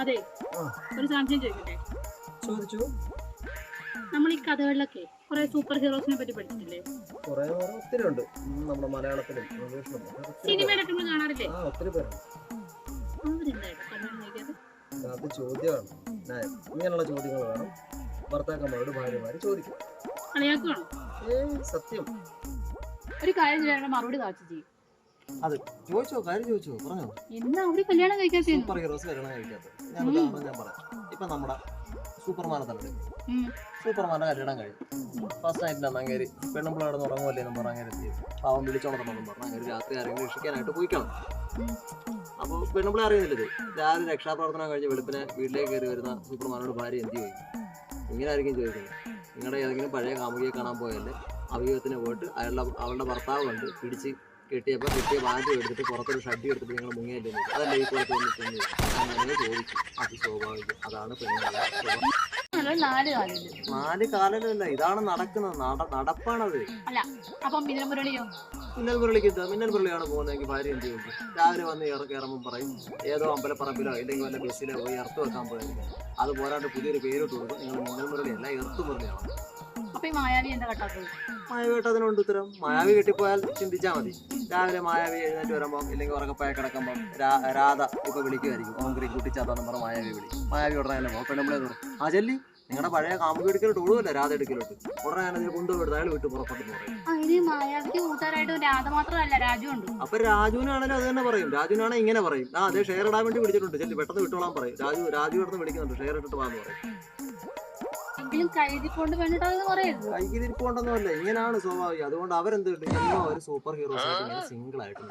അതെ, ഒരു സംശയം ചോദിക്കട്ടെ? ചോദിച്ചു. നമ്മൾ ഈ കഥകളിലൊക്കെ കുറെ സൂപ്പർ ഹീറോസിനെ പറ്റി പഠിച്ചിട്ടില്ലേ? കുറെ ഒത്തിരി ഉണ്ട് നമ്മുടെ മലയാളത്തിലും ഇംഗ്ലീഷിലും സിനിമയിലൊക്കെ നമ്മൾ കാണാറില്ലേ? ഒത്തിരി പേരുണ്ട്. അവരെന്തായിട്ട് കല്യാണം കഴിക്കാതെ? അത് ചോദ്യമാണ്. ഇങ്ങനെയുള്ള ചോദ്യങ്ങൾ വേണം ഭർത്താക്കന്മാരോട് ഭാര്യമാര് ചോദിക്കും. കളിയാക്കുവാണോ? സത്യം. ഒരു കാര്യം ചെയ്യാനുള്ള മറുപടി കാച്ചു ചെയ്യും. അത് ചോദിച്ചോ, കാര്യം ചോദിച്ചോ, പറഞ്ഞോ. എന്നാ അവര് കല്യാണം കഴിക്കാത്ത സൂപ്പർ ഹീറോസ് കല്യാണം കഴിക്കാത്തത് ഞാൻ ഉദാഹരണം ഞാൻ പറയാം. ഇപ്പൊ നമ്മുടെ സൂപ്പർമാനെ തന്നെ സൂപ്പർമാന്റെ കല്യാണം കഴിയും. ഫസ്റ്റ് നൈറ്റിൽ അങ്ങേര് പെണ്ണുമ്പോൾ അവിടെ നിന്ന് ഉറങ്ങുമല്ലേ എന്ന് പറഞ്ഞ അങ്ങനെ പാവം വിളിച്ചോണെന്നും പറഞ്ഞ അങ്ങനെ രാത്രി ആരെങ്കിലും രക്ഷിക്കാനായിട്ട് പോയിക്കണം. അപ്പോൾ പെണ്ണുമ്പോൾ അറിയുന്നില്ലത് രാവിലെ രക്ഷാപ്രവർത്തനം കഴിഞ്ഞ് വെളുപ്പിനെ വീട്ടിലേക്ക് കയറി വരുന്ന സൂപ്പർമാനോട് ഭാര്യ എന്ത് ചോദിക്കും? ഇങ്ങനെ ആയിരിക്കും ചോദിക്കുന്നത്. നിങ്ങളുടെ ഏതെങ്കിലും പഴയ കാമുകിയെ കാണാൻ പോയല്ലേ അഭിയോഗത്തിന് പോയിട്ട് അവളുടെ ഭർത്താവ് കണ്ട് പിടിച്ച് കിട്ടിയപ്പോൾ കിട്ടിയ ബാഗ് എടുത്തിട്ട് പുറത്തൊരു ഷഡ്ഡി എടുത്തിട്ട് നിങ്ങൾ മുങ്ങിയല്ലേ? അതല്ലേ ഈ പുറത്ത് വന്നിട്ടുണ്ട്? അങ്ങനെ ചോദിക്കും. അത് സ്വാഭാവികം. അതാണ് പെണ്ണുങ്ങളെ സ്വഭാവം. 4 കാലിലല്ല, ഇതാണ് നടക്കുന്നത്. നടപ്പാണത്. മിന്നൽ മുരളിയാണ് പോകുന്നതെങ്കിൽ ഭാര്യ എന്ത് ചെയ്യും? രാവിലെ വന്ന് ഇറങ്ങുമ്പോൾ പറയും ഏതോ അമ്പലപ്പറമ്പിലോ ഇല്ലെങ്കിൽ വല്ല ബസ്സിലോ പോയി ഇറത്ത് വെക്കാൻ പോയായിരിക്കും. അത് പോരാണ്ട് പുതിയൊരു പേരിട്ട് കൊടുക്കും. നിങ്ങൾ മിന്നൽ മുരളിയല്ല, എർത്ത് മുരളിയാണ്. മായാവി എന്താ കട്ടാത്തത്? മായാവി കേട്ടതിനുണ്ട് ഉത്തരം. മായാവി കെട്ടിപ്പോയാൽ ചിന്തിച്ചാൽ മതി. രാവിലെ മായാവി എഴുന്നേറ്റ് വരുമ്പോൾ ഇല്ലെങ്കിൽ ഉറക്കപ്പായ കിടക്കുമ്പോൾ രാധ ഇപ്പൊ വിളിക്കുമായിരിക്കും. ഓങ്കറി കുട്ടിച്ചാത്താന്ന് പറഞ്ഞ മായാവി വിളി. മായാവി ഉടനെ തന്നെ പോകും. പെണ്ണുമ്പളെ പറയും ആ ചെല്ലി നിങ്ങളുടെ പഴയ കാമുകി എടുക്കലോട്ട് ഓടുമല്ലേ രാധ എടുക്കലോട്ട്. ഉടനെ തന്നെ കൊണ്ടുപോയിട്ട് അയാൾ വിട്ട് പുറപ്പെട്ടെന്ന് പറയും. അപ്പൊ രാജുവിനാണെങ്കിലും അത് തന്നെ പറയും. രാജുവിനാണെങ്കിൽ ഇങ്ങനെ പറയും അതെ ഷെയർ ഇടാൻ വേണ്ടി വിളിച്ചിട്ടുണ്ട് ചെല്ലി പെട്ടെന്ന് വിട്ടോളാൻ പറയും. രാജു ഇവിടുന്ന് വിളിക്കുന്നുണ്ട് ഷെയർ ഇട്ടിട്ട് പോകാന്ന് പറയും. കൈകിരിപ്പോണ്ടെന്നല്ല, ഇങ്ങനെയാണ് സ്വാഭാവികം. അതുകൊണ്ട് അവരെന്ത് കിട്ടും? അവർ സൂപ്പർ ഹീറോസ് ആയിട്ട് സിംഗിൾ ആയിട്ട്